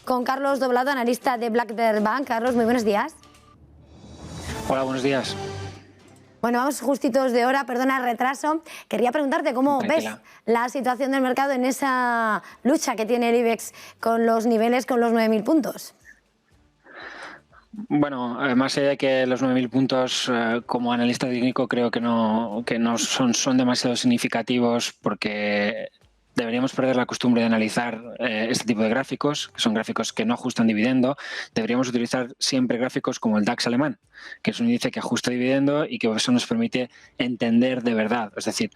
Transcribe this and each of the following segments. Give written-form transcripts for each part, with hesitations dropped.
con Carlos Doblado, analista de Black Bear Bank. Carlos, muy buenos días. Hola, buenos días. Bueno, vamos justitos de hora, perdona el retraso. Quería preguntarte cómo ves la situación del mercado en esa lucha que tiene el IBEX con los niveles, con los 9.000 puntos. Bueno, más allá de que los 9.000 puntos como analista técnico creo que no son demasiado significativos, porque deberíamos perder la costumbre de analizar este tipo de gráficos, que son gráficos que no ajustan dividendo. Deberíamos utilizar siempre gráficos como el DAX alemán, que es un índice que ajusta dividendo y que eso nos permite entender de verdad. Es decir,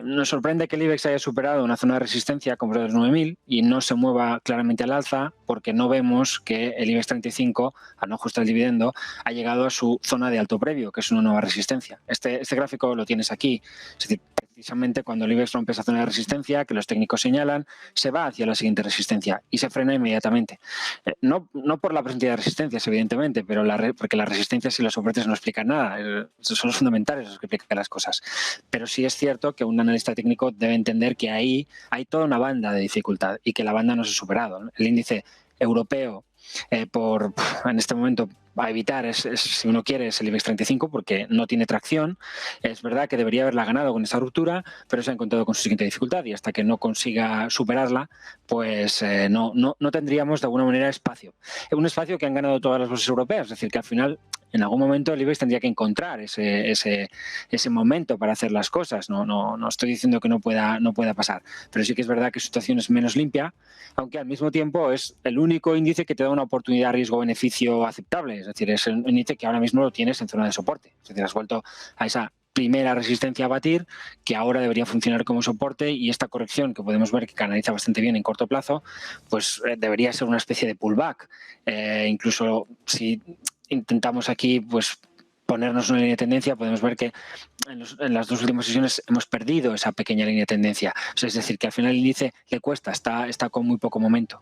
nos sorprende que el IBEX haya superado una zona de resistencia como los 9.000 y no se mueva claramente al alza, porque no vemos que el IBEX 35, al no ajustar el dividendo, ha llegado a su zona de alto previo, que es una nueva resistencia. Este gráfico lo tienes aquí. Es decir, precisamente cuando el IBEX rompe esa zona de resistencia, que los técnicos señalan, se va hacia la siguiente resistencia y se frena inmediatamente. No por la presencia de resistencias, evidentemente, pero porque las resistencias y los soportes no explican nada. Son los fundamentales los que explican las cosas. Pero sí es cierto que un analista técnico debe entender que ahí hay toda una banda de dificultad y que la banda no se ha superado. El índice europeo, en este momento, a evitar, si uno quiere, es el IBEX 35, porque no tiene tracción. Es verdad que debería haberla ganado con esa ruptura, pero se ha encontrado con su siguiente dificultad y hasta que no consiga superarla, pues no tendríamos de alguna manera espacio. Un espacio que han ganado todas las bolsas europeas, es decir, que al final, en algún momento, el IBEX tendría que encontrar ese momento para hacer las cosas. No estoy diciendo que no pueda pasar, pero sí que es verdad que su situación es menos limpia, aunque al mismo tiempo es el único índice que te da una oportunidad riesgo-beneficio aceptable. Es decir, es un índice que ahora mismo lo tienes en zona de soporte. Es decir, has vuelto a esa primera resistencia a batir, que ahora debería funcionar como soporte, y esta corrección que podemos ver que canaliza bastante bien en corto plazo, pues debería ser una especie de pullback. Incluso si intentamos aquí pues ponernos una línea de tendencia, podemos ver que en las dos últimas sesiones hemos perdido esa pequeña línea de tendencia. O sea, es decir, que al final el índice le cuesta, está con muy poco momento.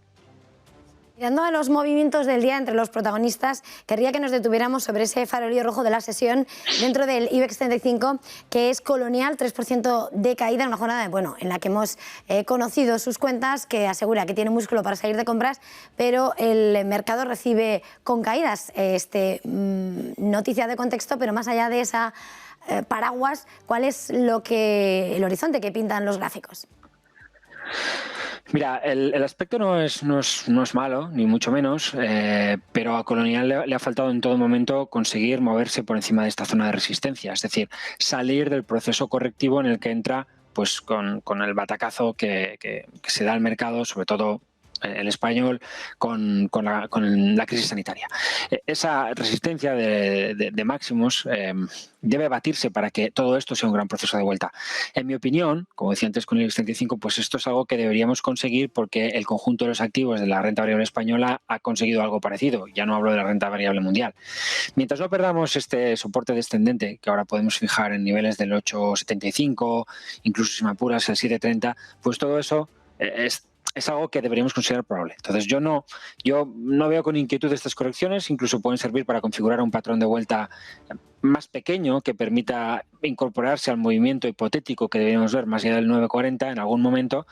Mirando a los movimientos del día entre los protagonistas, querría que nos detuviéramos sobre ese farolillo rojo de la sesión dentro del IBEX 35, que es Colonial, 3% de caída en una jornada en la que hemos conocido sus cuentas, que asegura que tiene músculo para salir de compras, pero el mercado recibe con caídas. Noticia de contexto, pero más allá de esa paraguas, ¿cuál es el horizonte que pintan los gráficos? Mira, el aspecto no es malo, ni mucho menos, pero a Colonial le ha faltado en todo momento conseguir moverse por encima de esta zona de resistencia, es decir, salir del proceso correctivo en el que entra pues con el batacazo que se da al mercado, sobre todo el español, con la crisis sanitaria. Esa resistencia de máximos debe batirse para que todo esto sea un gran proceso de vuelta. En mi opinión, como decía antes con el IBEX 35, pues esto es algo que deberíamos conseguir, porque el conjunto de los activos de la renta variable española ha conseguido algo parecido. Ya no hablo de la renta variable mundial. Mientras no perdamos este soporte descendente, que ahora podemos fijar en niveles del 8,75, incluso si me apuras el 7,30, pues todo eso es algo que deberíamos considerar probable. Entonces yo no veo con inquietud estas correcciones. Incluso pueden servir para configurar un patrón de vuelta más pequeño que permita incorporarse al movimiento hipotético que deberíamos ver más allá del 9,40 en algún momento,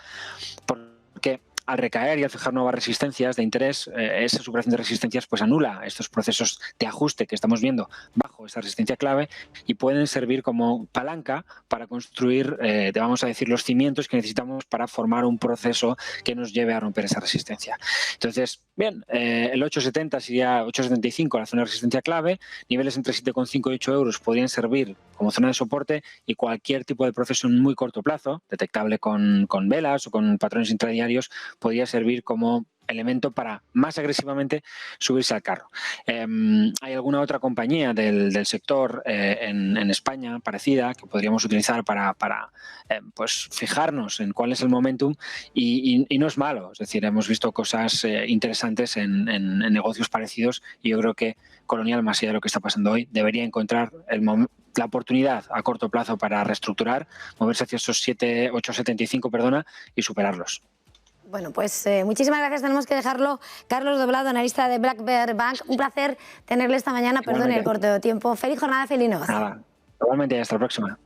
porque al recaer y al fijar nuevas resistencias de interés, esa superación de resistencias pues anula estos procesos de ajuste que estamos viendo bajo esa resistencia clave, y pueden servir como palanca para construir, vamos a decir, los cimientos que necesitamos para formar un proceso que nos lleve a romper esa resistencia. Entonces, bien, el 8,70 sería 8,75 la zona de resistencia clave, niveles entre 7,5 y 8 euros podrían servir como zona de soporte, y cualquier tipo de proceso en muy corto plazo, detectable con velas o con patrones intradiarios, podría servir como elemento para más agresivamente subirse al carro. Hay alguna otra compañía del sector en España parecida que podríamos utilizar para pues fijarnos en cuál es el momentum, y no es malo. Es decir, hemos visto cosas interesantes en negocios parecidos, y yo creo que Colonial, más allá de lo que está pasando hoy, debería encontrar la oportunidad a corto plazo para reestructurar, moverse hacia esos 8,75, y superarlos. Bueno, pues muchísimas gracias. Tenemos que dejarlo. Carlos Doblado, analista de Black Bear Bank. Un placer tenerle esta mañana. Perdone el corto tiempo. Feliz jornada, feliz negocio. Nada, igualmente, hasta la próxima.